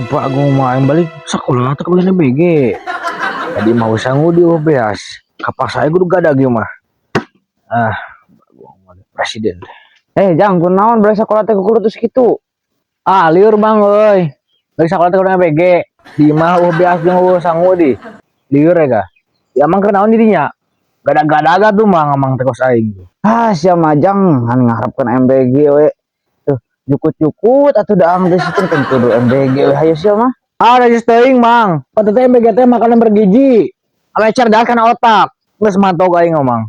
Pak gue main balik sekolah tuh kebelian BG. Tadi mau sanggup di OBS. Kapak saya gue gak ada gimana. Ah, gua mau presiden. Jang kunaon beli sekolah teh kudu terus gitu. Ah, liur bang, euy. Balik sekolah tuh kebelian BG. Di mah OBS jeung sanggup di. Liur ya ga? Ya emang kenaon dirinya. Gada-gada tuh mah ngamang tekos aing. Sia majang han ngarepkeun MBG we. Tuh, jukut-jukut atuh daang teh situ kan kudu MBG we hayu sia mah. Ah, ada teuing, Mang. Patut MBG teh makanan bergizi. Ame cerdas kana otak. Geus mantog aing ngomong.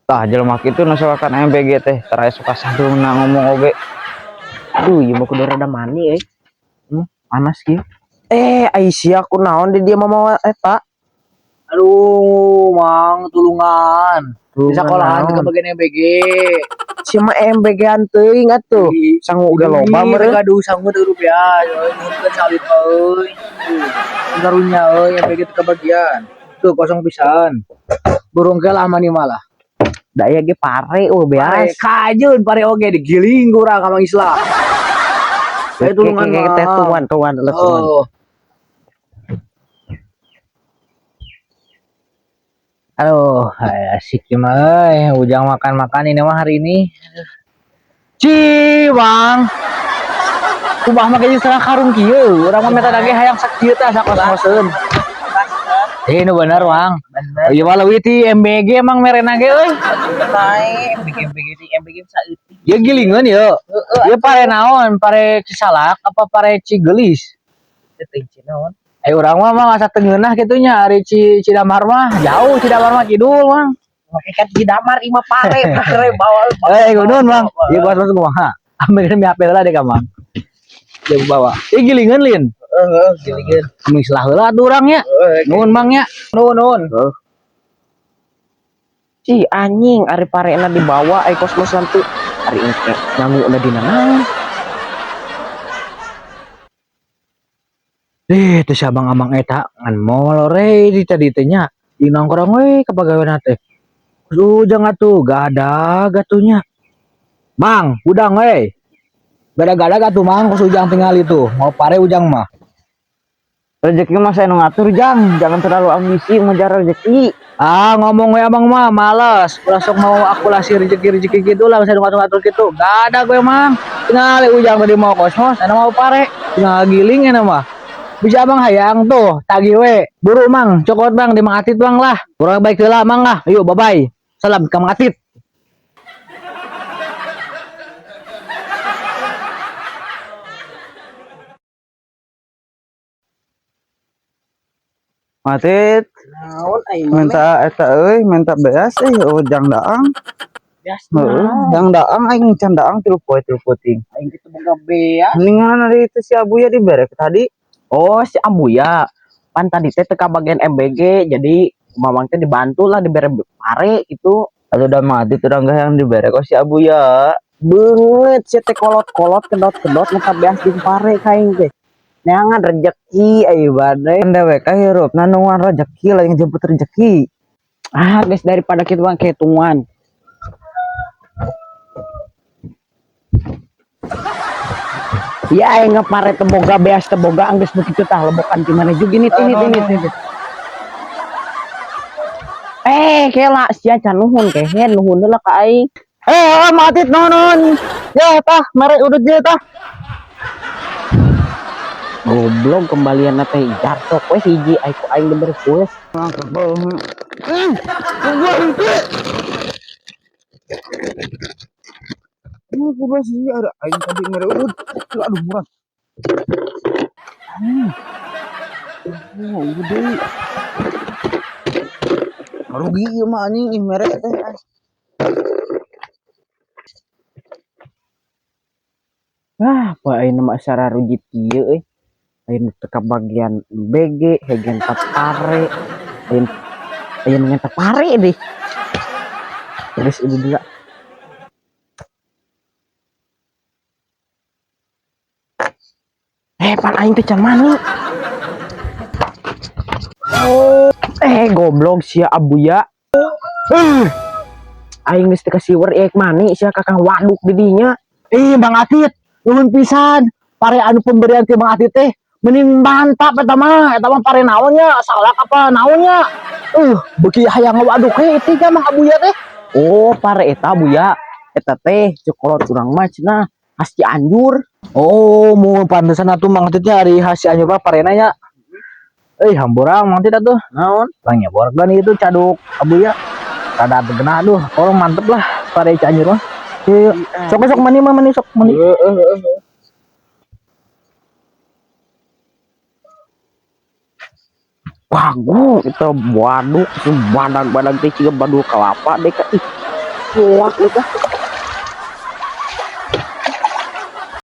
Tah jelema kitu nu sowakan MBG teh tara suka saduna ngomong oge. Aduh, ieu mah kudu rada mani panas kieu. Aisyah kunaon di dia mah eta? Aduh, Mang, tulungan. Di sekolahan juga naon? bagian MBG. Sia mah MBG-an teuing atuh. Sangu ge loba meureun. Aduh, sanggup dulu ya. Nuntun salit euy. Karunya euy MBG teh kebagian. Tuh kosong pisan. Burung ke lama nih malah. Daya ge pare Pare beas. kajeun pare oge digiling kurang ka Mang Islah. Saya tulungan mah. Tuan. Oh. Aduh, asik mah ujang makan-makan ini mah hari ini. Bang. Kubah mah geus setengah karung kieu. Urang mah meta dage hayang sak kieu teh asa kos-koseun. Nu bener, Bang. Oh, ieu mah leuwih ti MBG emang merena ge euy. Naik MBG saeutik. Ieu gilingeun ieu. Ieu pare naon? Pare cisalak apa pare cigelis? Teh naon? Urang mah asa teu ngeunah kitu nya ari Cidamar mah. Jauh Cidamar mah kidul, Bang. Make kan Cidamar imah pare bawa. Nuhun, Bang. Ieu bos kumaha? Ambil mi HP heula deh ka, Bang. Dia bawa. Gilingeun lin. Gilingeun. Mislah heula atuh urang nya. Nuhun, Bang nya. Nuhun. Anjing ari parena dibawa kos-kosan tuh. Ari engke nyangu na dina naon. Teu sabang amang eta ngan molore di tadi teh nya. Di nongkrong we ka pagawean teh. Ujang atuh gada gatunya. Mang, udang we. Gada-gada gatuh Mang kos ujang tinggal itu. Mau pare ujang mah. Rezeki mah saya nu ngatur Jang, jangan terlalu ambisi mengejar rezeki. Ah, ngomong we abang mah males. Ulah sok mau akulasi rezeki gitu lah saya ngatur-ngatur gitu. Gak ada gue Mang. Tinggal ujang tadi mau kosmos, ana mau pare. Tinggal giling enak mah. Bisa abang hayang tuh, tagi we. Buru Mang, cokot Bang di Mang Atit Bang lah. Kurang baik heula Mang lah. Yuk, bye-bye. Salam ke Mang Atit. Matit Naon aing minta eta minta beas ujang daang. bias Yang daang aing can daang 3 poe 3 puting. aing kitu boga beas. Mendingan dari itu si Abuya diberek tadi. Oh, si Abuya. Pan tadi teh teka bagian MBG jadi mamang teh dibantu lah dibere pare gitu. Atau udah mati tuh udah yang diberek kok si Abuya. Beungeut si teh kolot-kolot kedot-kedot minta beas jeung pare kaing teh. Neangan rezeki ayo bade. Dewek hirup nanuan rezeki lah yang jemput rezeki. Guys daripada kita bang kehitungan. Ya aing ngapare teboga beas teboga anggeus begitu tah lebokan di mana juga ini. Kela sia can nuhun kehe nuhun heula ka aing. Matit nonon. Ya tah mere udut dia tah. Goblok kembalian teh jartok we hiji aing bener wes. Gua sih ada aing tadi mere udut. Aduh murah. Gede. Rugi ieu mah anjing ih mere teh. Apa aing mah acara rujit kieu euy. Aing teka bagian BG, bagian tapare. Aing ngenta pare deh. Terus ini dulu. Pan aing teh can mani. Goblok sia Abuya. Aing geus teu ka siwer mani sia kakang waduk di dinya. Bang Atit, nuhun pisan. pare anu pemberian ke Mang Ati teh mending mantap eta mah pare naonnya salah apa naonnya beki hayang waduk itu kan Mang Abuya teh. Oh, pare eta Buya. Eta teh cokolot urang mah cenah khas Cianjur. Oh mau pantesan atuh Mang Ati teh ari hasil anjur mah parena nya hampura Mang Ati tuh Naon? lang nyeborkan itu caduk Abuya rada genah aduh orang mantep lah pare Cianjur mah. Sok sok mani sok mani. Bagus kita waduk badag-badag teh ciga badu kelapa deh ka. Ih, kuat eta.